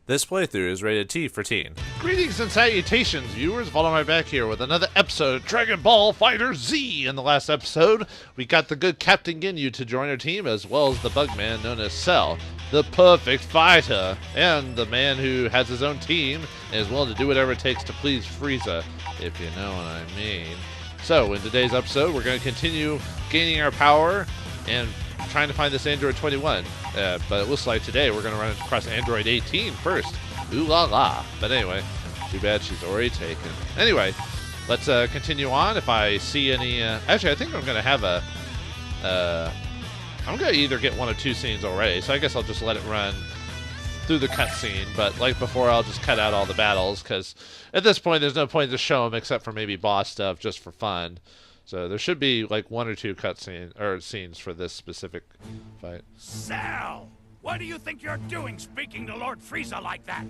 This playthrough is rated T for teen. Greetings and salutations, viewers. Vauldemare back here with another episode of Dragon Ball FighterZ. In the last episode, we got the good Captain Ginyu to join our team, as well as the Bugman known as Cell, the perfect fighter, and the man who has his own team and is willing to do whatever it takes to please Frieza, if you know what I mean. So, in today's episode, we're going to continue gaining our power and trying to find this Android 21. But it looks like today we're going to run across Android 18 first. Ooh la la. But anyway, too bad she's already taken. Anyway, let's continue on. If I see any... actually, I think I'm going to have a... I'm going to either get one or two scenes already, so I guess I'll just let it run through the cutscene. But like before, I'll just cut out all the battles, because at this point, there's no point to show them except for maybe boss stuff just for fun. So there should be like one or two cutscenes or scenes for this specific fight. Cell! What do you think you're doing speaking to Lord Frieza like that?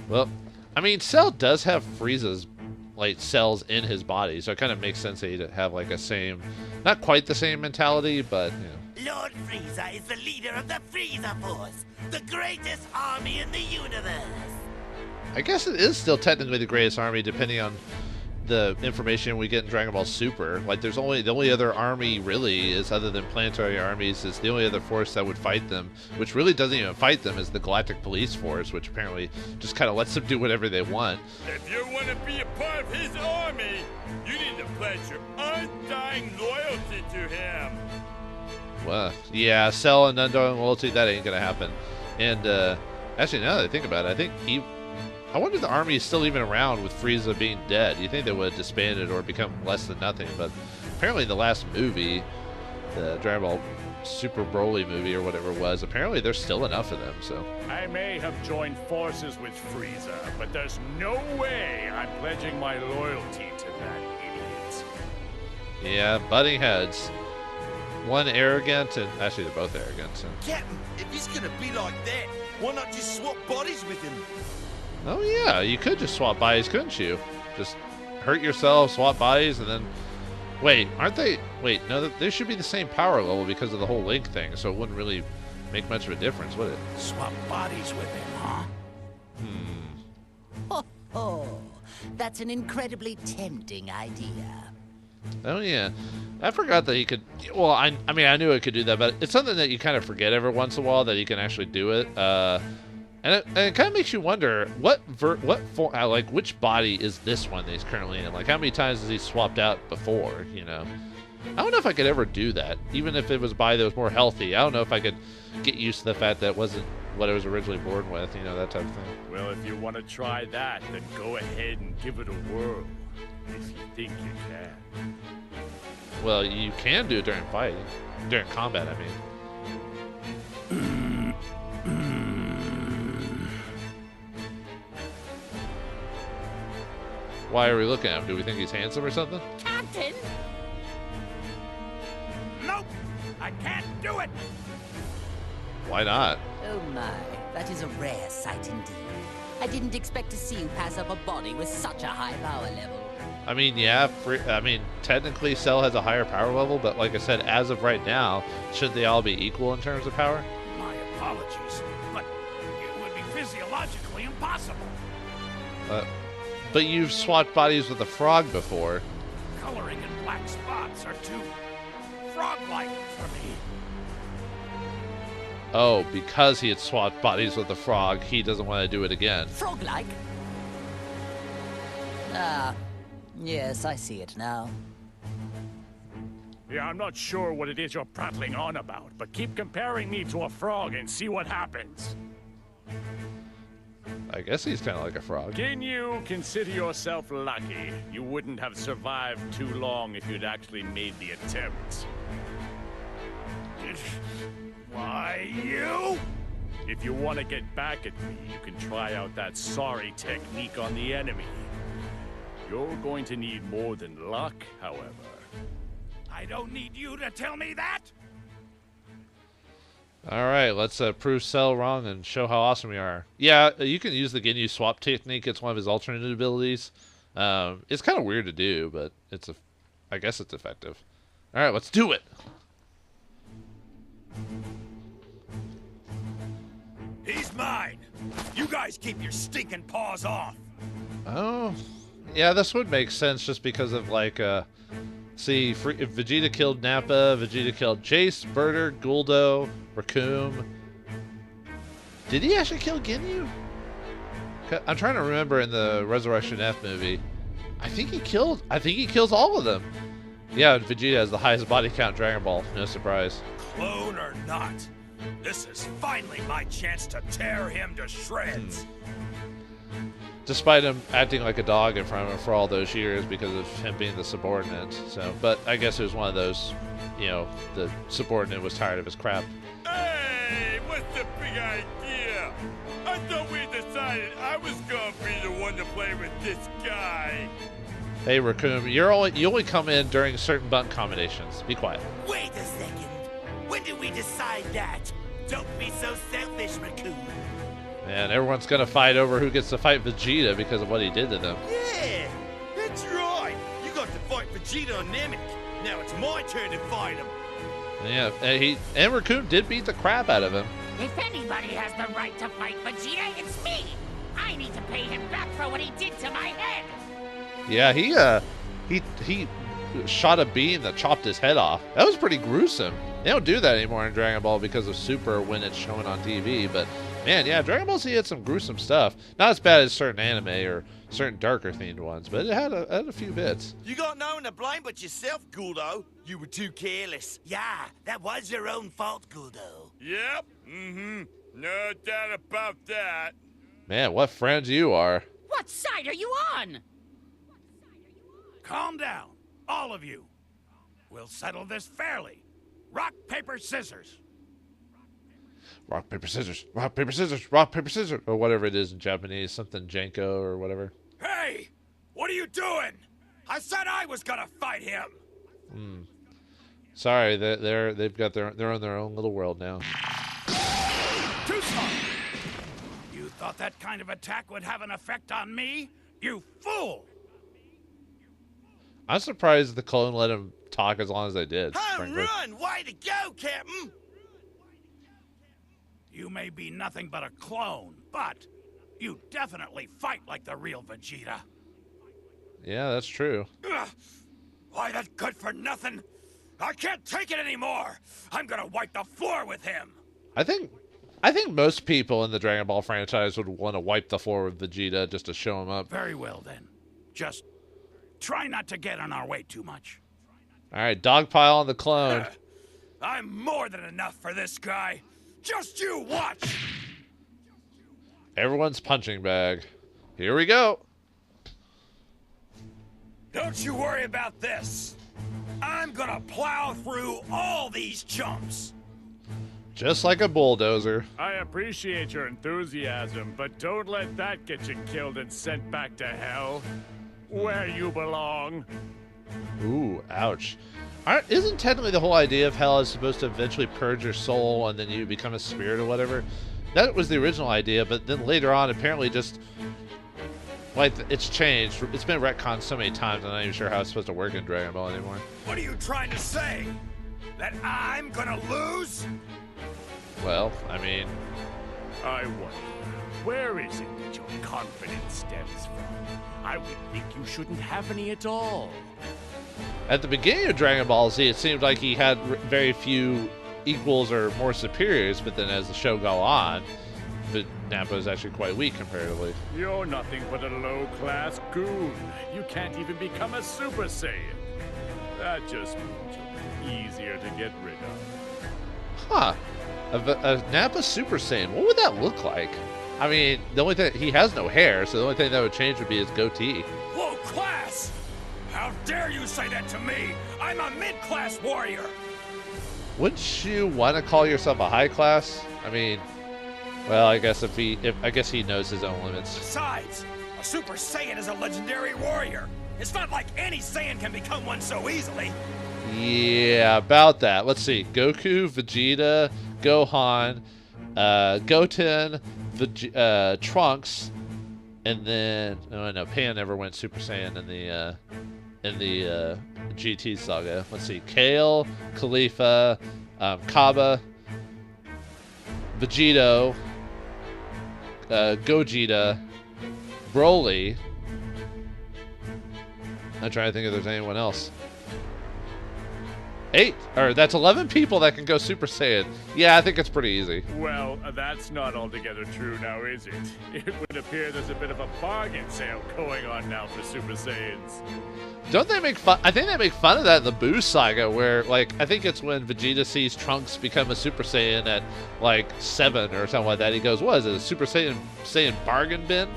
Well, I mean, Cell does have Frieza's like cells in his body, so it kind of makes sense that he'd have like a same, not quite the same mentality, but you know. Lord Frieza is the leader of the Frieza Force, the greatest army in the universe. I guess it is still technically the greatest army, depending on the information we get in Dragon Ball Super. Like, there's only the only other army really is, other than planetary armies, is the only other force that would fight them, which really doesn't even fight them, is the Galactic Police Force, which apparently just kind of lets them do whatever they want. If you want to be a part of his army, you need to pledge your undying loyalty to him. Well, yeah, Cell and undying loyalty, that ain't gonna happen. And actually, now that I think about it, I think I wonder if the army is still even around with Frieza being dead. You think they would have disbanded or become less than nothing, but apparently in the last movie, the Dragon Ball Super Broly movie or whatever it was, apparently there's still enough of them, so. I may have joined forces with Frieza, but there's no way I'm pledging my loyalty to that idiot. Yeah, butting heads. One arrogant, and actually they're both arrogant, so. Captain, if he's gonna be like that, why not just swap bodies with him? Oh yeah, you could just swap bodies, couldn't you? Just hurt yourself, swap bodies, and then... Wait, aren't they... Wait, no, they should be the same power level because of the whole Link thing, so it wouldn't really make much of a difference, would it? Swap bodies with him, huh? Oh, that's an incredibly tempting idea. Oh yeah, I forgot that he could... Well, I mean, I knew it could do that, but it's something that you kind of forget every once in a while, that he can actually do it. And it kind of makes you wonder which body is this one that he's currently in? Like, how many times has he swapped out before, you know? I don't know if I could ever do that, even if it was a body that was more healthy. I don't know if I could get used to the fact that it wasn't what I was originally born with, you know, that type of thing. Well, if you want to try that, then go ahead and give it a whirl, if you think you can. Well, you can do it during fighting. During combat, I mean. Why are we looking at him? Do we think he's handsome or something? Captain! Nope! I can't do it! Why not? Oh my, that is a rare sight indeed. I didn't expect to see you pass up a body with such a high power level. I mean, yeah, technically Cell has a higher power level, but like I said, as of right now, should they all be equal in terms of power? My apologies, but it would be physiologically impossible. But you've swapped bodies with a frog before. Coloring and black spots are too frog-like for me. Oh, because he had swapped bodies with a frog, he doesn't want to do it again. Frog-like? Ah, yes, I see it now. Yeah, I'm not sure what it is you're prattling on about, but keep comparing me to a frog and see what happens. I guess he's kind of like a frog. Ginyu, consider yourself lucky. You wouldn't have survived too long if you'd actually made the attempt. Why, you? If you want to get back at me, you can try out that sorry technique on the enemy. You're going to need more than luck, however. I don't need you to tell me that! Alright, let's prove Cell wrong and show how awesome we are. Yeah, you can use the Ginyu swap technique. It's one of his alternate abilities. It's kind of weird to do, but I guess it's effective. Alright, let's do it! He's mine! You got guys keep your stinking paws off. Oh, yeah, this would make sense just because of like, see, if Vegeta killed Nappa, Vegeta killed Jace, Birder, Guldo, Raccoon. Did he actually kill Ginyu? I'm trying to remember in the Resurrection F movie. I think he kills all of them. Yeah, Vegeta has the highest body count in Dragon Ball. No surprise. Clone or not, this is finally my chance to tear him to shreds. Despite him acting like a dog in front of him for all those years because of him being the subordinate. So, but I guess it was one of those, you know, the subordinate was tired of his crap. Hey, what's the big idea? I thought we decided I was gonna be the one to play with this guy. Hey, Raccoon, you only come in during certain button combinations. Be quiet. Wait a second. When did we decide that? Don't be so selfish, Raccoon. Man, everyone's gonna fight over who gets to fight Vegeta because of what he did to them. Yeah, that's right. You got to fight Vegeta and Namek. Now it's my turn to fight him. Yeah, and Raccoon did beat the crap out of him. If anybody has the right to fight Vegeta, it's me! I need to pay him back for what he did to my head! Yeah, he shot a beam that chopped his head off. That was pretty gruesome. They don't do that anymore in Dragon Ball because of Super when it's shown on TV, but man, yeah, Dragon Ball Z had some gruesome stuff. Not as bad as certain anime or certain darker themed ones, but it had a few bits. You got no one to blame but yourself, Guldo. You were too careless. Yeah, that was your own fault, Guldo. Yep, no doubt about that. Man, what friends you are. What side are you on? Calm down, all of you. We'll settle this fairly. Rock, paper, scissors. Rock, paper, scissors. Rock, paper, scissors. Rock, paper, scissors. Or whatever it is in Japanese. Something Janko or whatever. Hey, what are you doing? I said I was gonna fight him. Sorry, they've got they're in their own little world now. Too smart. You thought that kind of attack would have an effect on me? You fool! I'm surprised the clone let him talk as long as they did. Home frankly. run! Way to go, Captain! You may be nothing but a clone, but you definitely fight like the real Vegeta. Yeah, that's true. Ugh. Why, that good for nothing? I can't take it anymore! I'm gonna wipe the floor with him! I think most people in the Dragon Ball franchise would want to wipe the floor with Vegeta just to show him up. Very well, then. Just try not to get in our way too much. All right, dogpile on the clone. I'm more than enough for this guy. Just you watch! Everyone's punching bag. Here we go. Don't you worry about this. I'm gonna plow through all these chumps. Just like a bulldozer. I appreciate your enthusiasm, but don't let that get you killed and sent back to hell, where you belong. Ooh, ouch. Isn't technically the whole idea of hell is supposed to eventually purge your soul and then you become a spirit or whatever? That was the original idea, but then later on, apparently just, like, it's changed. It's been retconned so many times, I'm not even sure how it's supposed to work in Dragon Ball anymore. What are you trying to say? That I'm gonna lose? Well, I mean... I wonder, where is it that your confidence stems from? I would think you shouldn't have any at all. At the beginning of Dragon Ball Z, it seemed like he had very few equals or more superiors, but then as the show go on, Nappa is actually quite weak comparatively. You're nothing but a low-class goon. You can't even become a Super Saiyan. That just means you'll be easier to get rid of. Huh. A Nappa Super Saiyan, what would that look like? I mean, the only thing, he has no hair, so the only thing that would change would be his goatee. Low class? How dare you say that to me? I'm a mid-class warrior. Wouldn't you want to call yourself a high class? I mean, well, I guess I guess he knows his own limits. Besides, a Super Saiyan is a legendary warrior. It's not like any Saiyan can become one so easily. Yeah, about that. Let's see. Goku, Vegeta, Gohan, Goten, Trunks, and then no, Pan never went Super Saiyan in the GT saga. Let's see. Kale, Khalifa, Kaba, Vegito, Gogeta, Broly. I'm trying to think if there's anyone else. 8, or that's 11 people that can go Super Saiyan. Yeah, I think it's pretty easy. Well, that's not altogether true now, is it? It would appear there's a bit of a bargain sale going on now for Super Saiyans. Don't they make fun? I think they make fun of that in the Boo Saga, where, like, I think it's when Vegeta sees Trunks become a Super Saiyan at, like, 7 or something like that. He goes, what is it, a Super Saiyan bargain bin?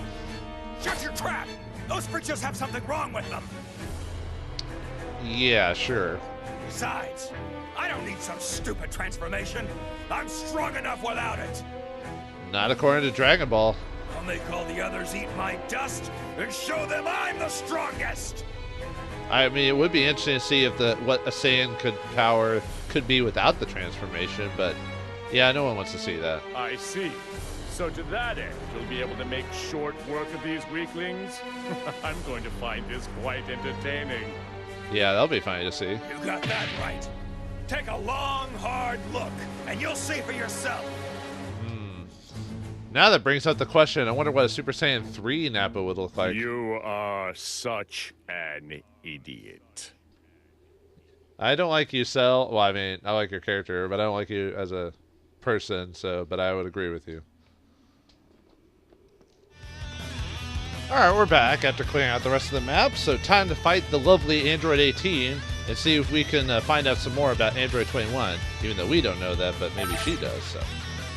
Shut your trap! Those creatures have something wrong with them! Yeah, sure. Besides, I don't need some stupid transformation. I'm strong enough without it. Not according to Dragon Ball. I'll make all the others eat my dust and show them I'm the strongest. I mean, it would be interesting to see if what a Saiyan could be without the transformation, but yeah, no one wants to see that. I see. So to that end, you'll be able to make short work of these weaklings? I'm going to find this quite entertaining. Yeah, that'll be funny to see. You got that right. Take a long, hard look, and you'll see for yourself. Now that brings up the question, I wonder what a Super Saiyan 3 Nappa would look like. You are such an idiot. I don't like you, Cell. Well, I mean, I like your character, but I don't like you as a person, but I would agree with you. Alright, we're back after clearing out the rest of the map, so time to fight the lovely Android 18 and see if we can find out some more about Android 21, even though we don't know that, but maybe she does, so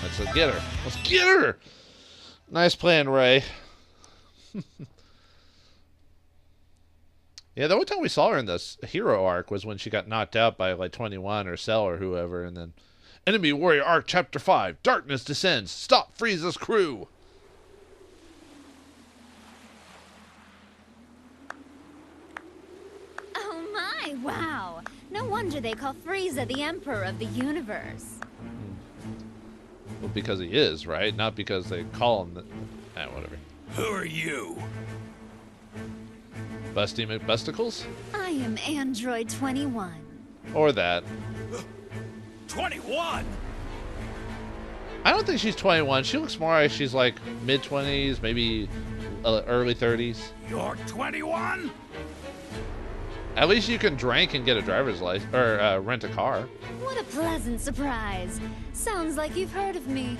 let's get her. Let's get her! Nice plan, Ray. Yeah, the only time we saw her in this hero arc was when she got knocked out by, like, 21 or Cell or whoever, and then Enemy Warrior Arc Chapter 5, Darkness Descends, Stop Frieza's Crew! Wow, no wonder they call Frieza the Emperor of the Universe. Well, because he is, right? Not because they call him whatever. Who are you? Busty McBusticles? I am Android 21. Or that. 21? I don't think she's 21. She looks more like she's like mid-20s, maybe early 30s. You're 21? At least you can drink and get a driver's license, or rent a car. What a pleasant surprise. Sounds like you've heard of me.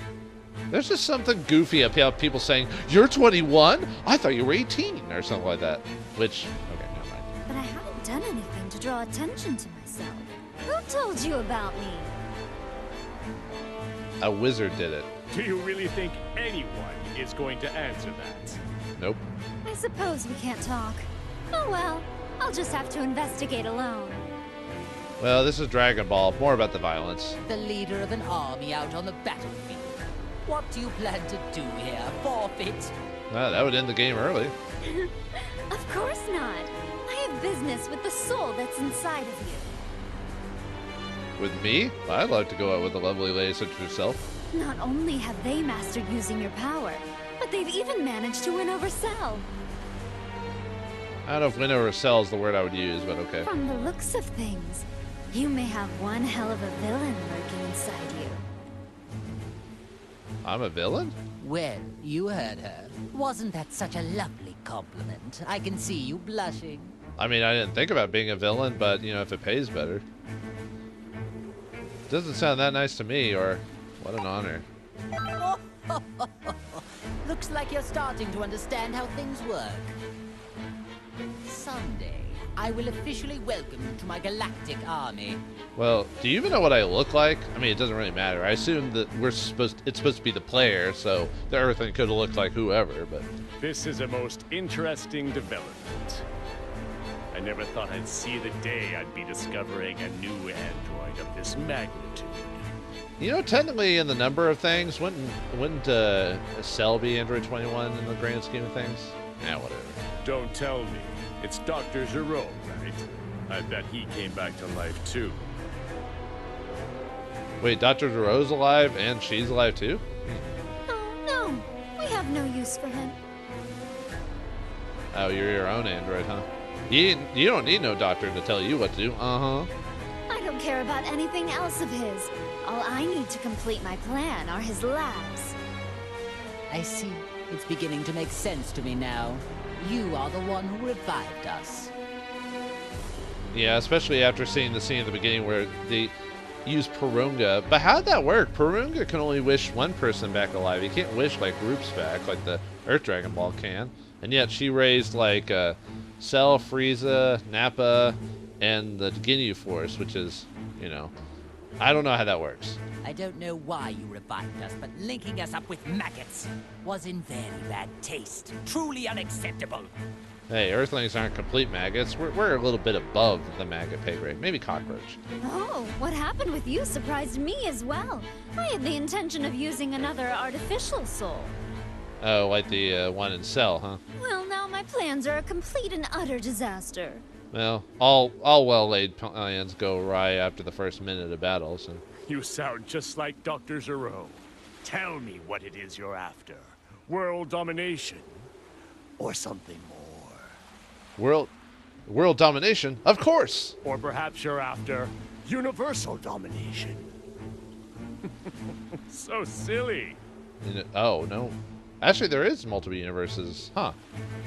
There's just something goofy about people saying, you're 21? I thought you were 18, or something like that. Which, okay, never mind. But I haven't done anything to draw attention to myself. Who told you about me? A wizard did it. Do you really think anyone is going to answer that? Nope. I suppose we can't talk. Oh well. I'll just have to investigate alone. Well, this is Dragon Ball. More about the violence. The leader of an army out on the battlefield. What do you plan to do here? Forfeit? That would end the game early. Of course not. I have business with the soul that's inside of you. With me? I'd like to go out with a lovely lady such as yourself. Not only have they mastered using your power, but they've even managed to win over Cell. I don't know if win over Cell is the word I would use, but okay. From the looks of things, you may have one hell of a villain lurking inside you. I'm a villain? Well, you heard her. Wasn't that such a lovely compliment? I can see you blushing. I mean, I didn't think about being a villain, but, you know, if it pays better. Doesn't sound that nice to me, or what an honor. Looks like you're starting to understand how things work. Someday, I will officially welcome you to my galactic army. Well, do you even know what I look like? I mean, it doesn't really matter. I assume that it's supposed to be the player, so the everything could have looked like whoever, but... This is a most interesting development. I never thought I'd see the day I'd be discovering a new android of this magnitude. You know, technically, in the number of things, wouldn't Cell be Android 21 in the grand scheme of things? Nah, whatever. Don't tell me. It's Dr. Gero, right? I bet he came back to life too. Wait, Dr. Gero's alive and she's alive too? Oh, no. We have no use for him. Oh, you're your own android, huh? You don't need no doctor to tell you what to do. Uh-huh. I don't care about anything else of his. All I need to complete my plan are his labs. I see. It's beginning to make sense to me now. You are the one who revived us. Yeah, especially after seeing the scene at the beginning where they use Purunga. But how'd that work? Purunga can only wish one person back alive. He can't wish like groups back like the Earth Dragon Ball can. And yet she raised like Cell, Frieza, Nappa, and the Ginyu Force, which is, you know, I don't know how that works. I don't know why you revived us, but linking us up with maggots was in very bad taste. Truly unacceptable. Hey, Earthlings aren't complete maggots. We're a little bit above the maggot pay grade. Maybe cockroach. Oh, what happened with you surprised me as well. I had the intention of using another artificial soul. Oh, like the one in Cell, huh? Well, now my plans are a complete and utter disaster. Well, all well-laid plans go awry after the first minute of battle, so... You sound just like Dr. Zero. Tell me what it is you're after. World domination? Or something more? World domination? Of course! Or perhaps you're after universal domination? So silly. Oh, no. Actually, there is multiple universes. Huh.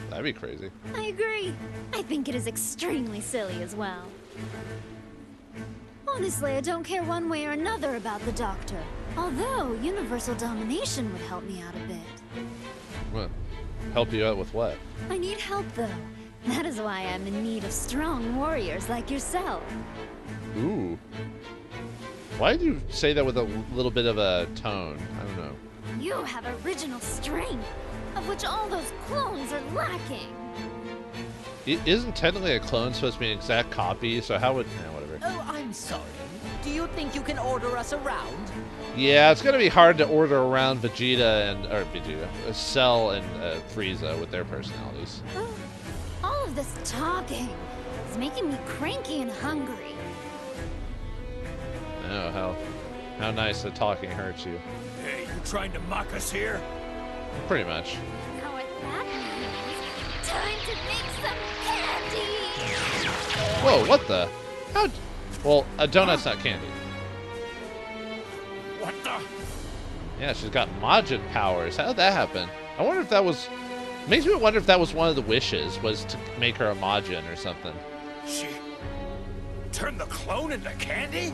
That'd be crazy. I agree. I think it is extremely silly as well. Honestly, I don't care one way or another about the Doctor. Although, universal domination would help me out a bit. What? Help you out with what? I need help, though. That is why I'm in need of strong warriors like yourself. Ooh. Why did you say that with a little bit of a tone? I don't know. You have original strength, of which all those clones are lacking. Isn't technically a clone supposed to be an exact copy, so how would... Nah, whatever. Oh, I'm sorry. Do you think you can order us around? Yeah, it's gonna be hard to order around Cell and Frieza with their personalities. Oh, all of this talking is making me cranky and hungry. Oh, how nice that talking hurts you. Hey, you trying to mock us here? Pretty much. Now what that means, time to make some candy! Whoa, what the? How? Well, a donut's not candy. What the? Yeah, she's got Majin powers. How'd that happen? I wonder if that was... Makes me wonder if that was one of the wishes, was to make her a Majin or something. She turned the clone into candy?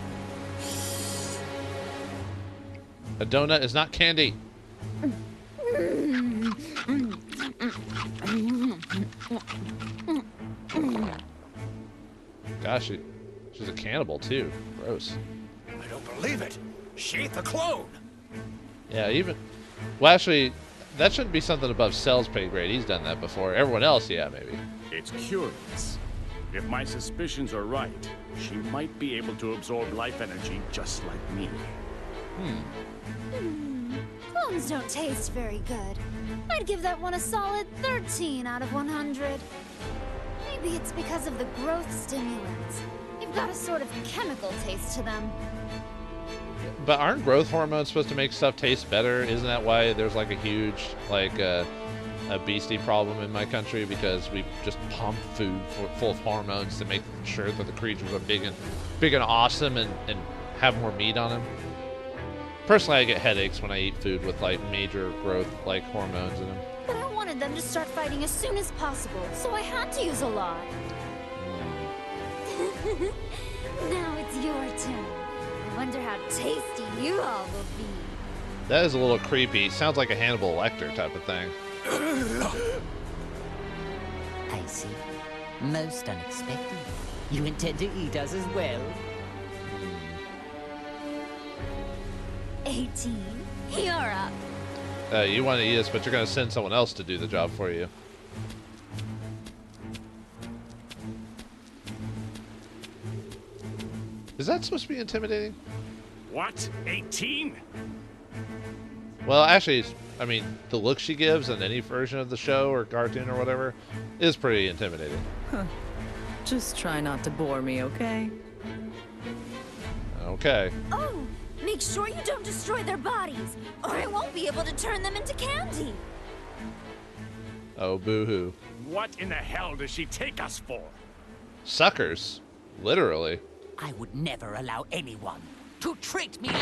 A donut is not candy. Gosh, she's a cannibal too. Gross. I don't believe it. She ate the clone. Yeah, even... Well, actually, that shouldn't be something above Cell's pay grade. He's done that before. Everyone else, yeah, maybe. It's curious. If my suspicions are right, she might be able to absorb life energy just like me. Clones don't taste very good. I'd give that one a solid 13 out of 100. Maybe it's because of the growth stimulants. They've got a sort of chemical taste to them. But aren't growth hormones supposed to make stuff taste better? Isn't that why there's like a huge, like, a obesity problem in my country? Because we just pump food full of hormones to make sure that the creatures are big and awesome and have more meat on them. Personally, I get headaches when I eat food with like major growth like hormones in them. But I wanted them to start fighting as soon as possible, so I had to use a lot. Now it's your turn. I wonder how tasty you all will be. That is a little creepy. Sounds like a Hannibal Lecter type of thing. I see. Most unexpected. You intend to eat us as well? 18. You're up. You want to eat us, but you're going to send someone else to do the job for you. Is that supposed to be intimidating? What? 18? Well, actually, I mean, the look she gives in any version of the show or cartoon or whatever is pretty intimidating. Huh. Just try not to bore me, okay? Okay. Oh, make sure you don't destroy their bodies, or I won't be able to turn them into candy. Oh, boo-hoo. What in the hell does she take us for? Suckers. Literally. I would never allow anyone to treat me like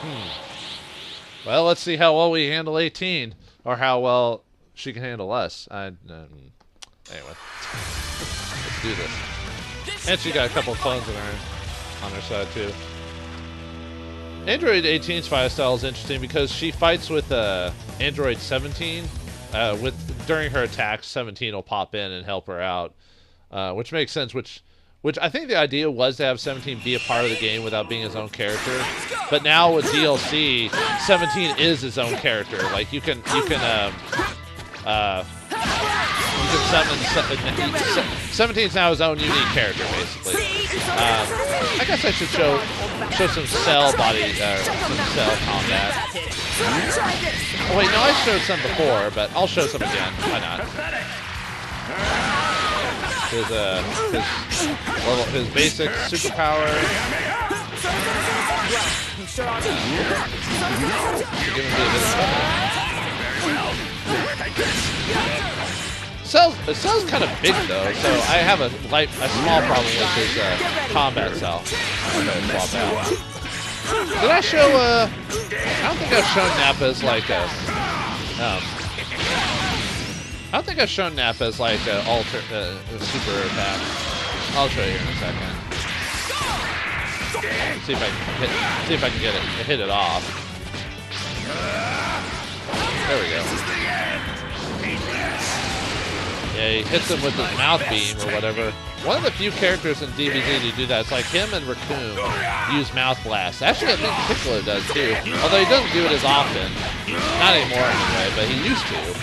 food. Well, let's see how well we handle 18, or how well she can handle us. Anyway, let's do this. And she got a couple of clones on her side too. Android 18's fight style is interesting because she fights with Android 17. During her attacks, 17 will pop in and help her out, which makes sense. Which I think the idea was to have 17 be a part of the game without being his own character. But now with DLC, 17 is his own character. Like you can summon. 17's now his own unique character, basically. I guess I should show some Cell body, some Cell combat. Oh wait, no, I showed some before, but I'll show some again. Why not? His basic superpower. Cell's kind of big though, so I have a small problem with his combat style. Swap out. Did I show? I don't think I've shown Nappa's like a. I don't think I've shown Nappa's like a super attack. I'll show you here in a second. See if I can get it hit it off. There we go. Yeah, he hits him with his mouth beam or whatever. One of the few characters in DBZ to do that. It's like him and Raccoon use mouth blasts. Actually, I think Piccolo does too. Although he doesn't do it as often. Not anymore anyway, but he used to.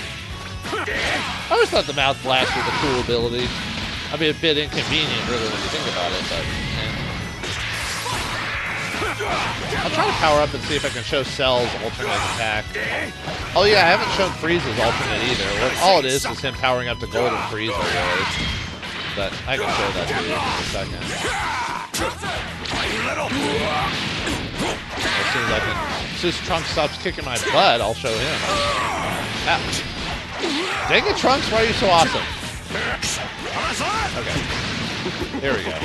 I always thought the mouth blast was a cool ability. I mean, a bit inconvenient, really, when you think about it, but... I'll try to power up and see if I can show Cell's alternate attack. Oh yeah, I haven't shown Frieza's alternate either. All it is him powering up to Golden Frieza, really. But I can show that to you in a second. As soon as Trunks stops kicking my butt, I'll show him. Ouch. Dang it, Trunks, why are you so awesome? Okay. Here we go.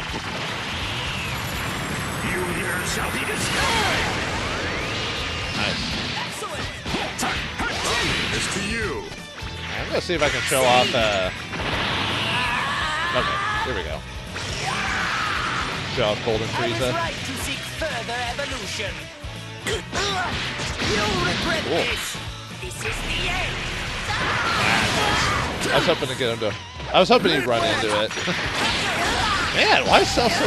Shall be destroyed. Nice. This to you. I'm gonna see if I can show off. Okay, here we go. Show off Golden Frieza. Right to seek further evolution. You'll regret this. This is the end. I was hoping to get him to. I was hoping he'd run into it. Man, why is Cell so?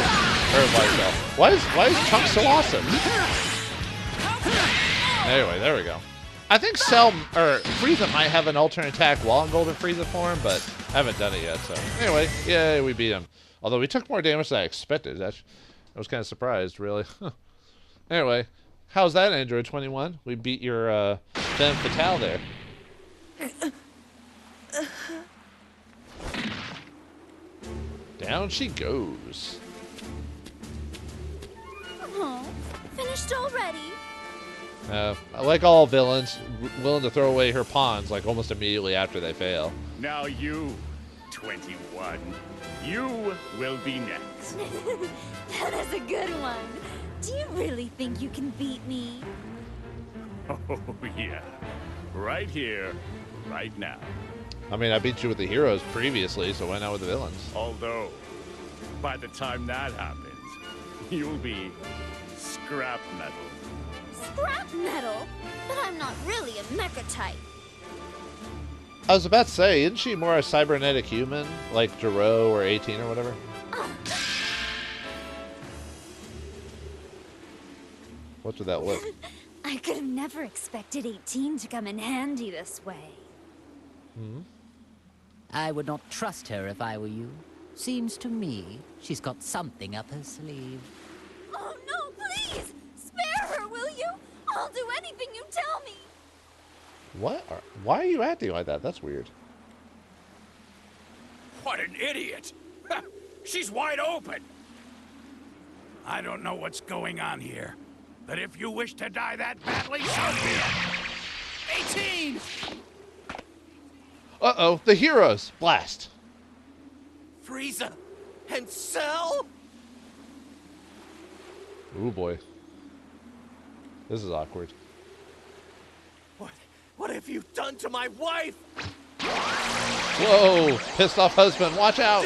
Why is Trunks so awesome? Anyway, there we go. I think Frieza might have an alternate attack while in Golden Frieza form, but I haven't done it yet. So anyway, yay, we beat him. Although we took more damage than I expected. I was kind of surprised, really. Anyway, how's that, Android 21? We beat your femme fatale there. Down she goes. Oh, finished already? Like all villains, willing to throw away her pawns like almost immediately after they fail. Now you, 21, you will be next. That is a good one. Do you really think you can beat me? Oh, yeah. Right here, right now. I mean, I beat you with the heroes previously, so why not with the villains? Although, by the time that happens, you'll be scrap metal. Scrap metal? But I'm not really a mecha type. I was about to say, isn't she more a cybernetic human, like Jiro or 18 or whatever? What's with that look? I could have never expected 18 to come in handy this way. Hmm? I would not trust her if I were you. Seems to me she's got something up her sleeve. Oh no, please! Spare her, will you? I'll do anything you tell me. Why are you acting like that? That's weird. What an idiot! She's wide open! I don't know what's going on here, but if you wish to die that badly, so be it! 18! Uh-oh, the heroes! Blast! Frieza and Cell? Ooh, boy. This is awkward. What have you done to my wife? Whoa! Pissed off husband, watch out!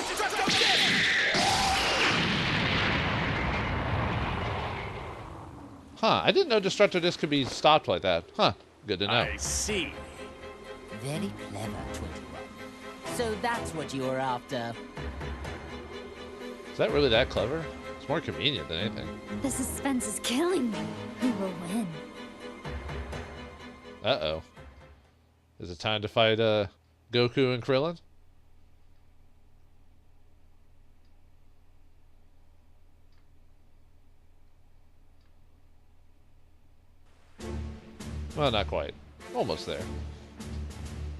Huh, I didn't know destructor disc could be stopped like that. Huh, good to know. I see. Very clever, 21. So that's what you were after. Is that really that clever? It's more convenient than anything. The suspense is killing me. Who will win? Uh-oh. Is it time to fight Goku and Krillin? Well, not quite. Almost there.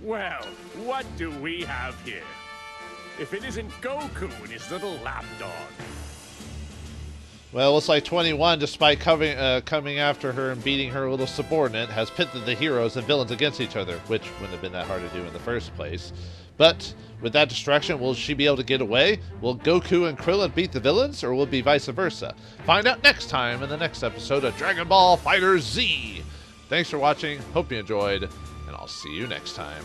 Well, what do we have here? If it isn't Goku and his little lapdog. Well, looks like 21, despite coming after her and beating her little subordinate, has pitted the heroes and villains against each other, which wouldn't have been that hard to do in the first place. But with that distraction, will she be able to get away? Will Goku and Krillin beat the villains, or will it be vice versa? Find out next time in the next episode of Dragon Ball FighterZ. Thanks for watching, hope you enjoyed, and I'll see you next time.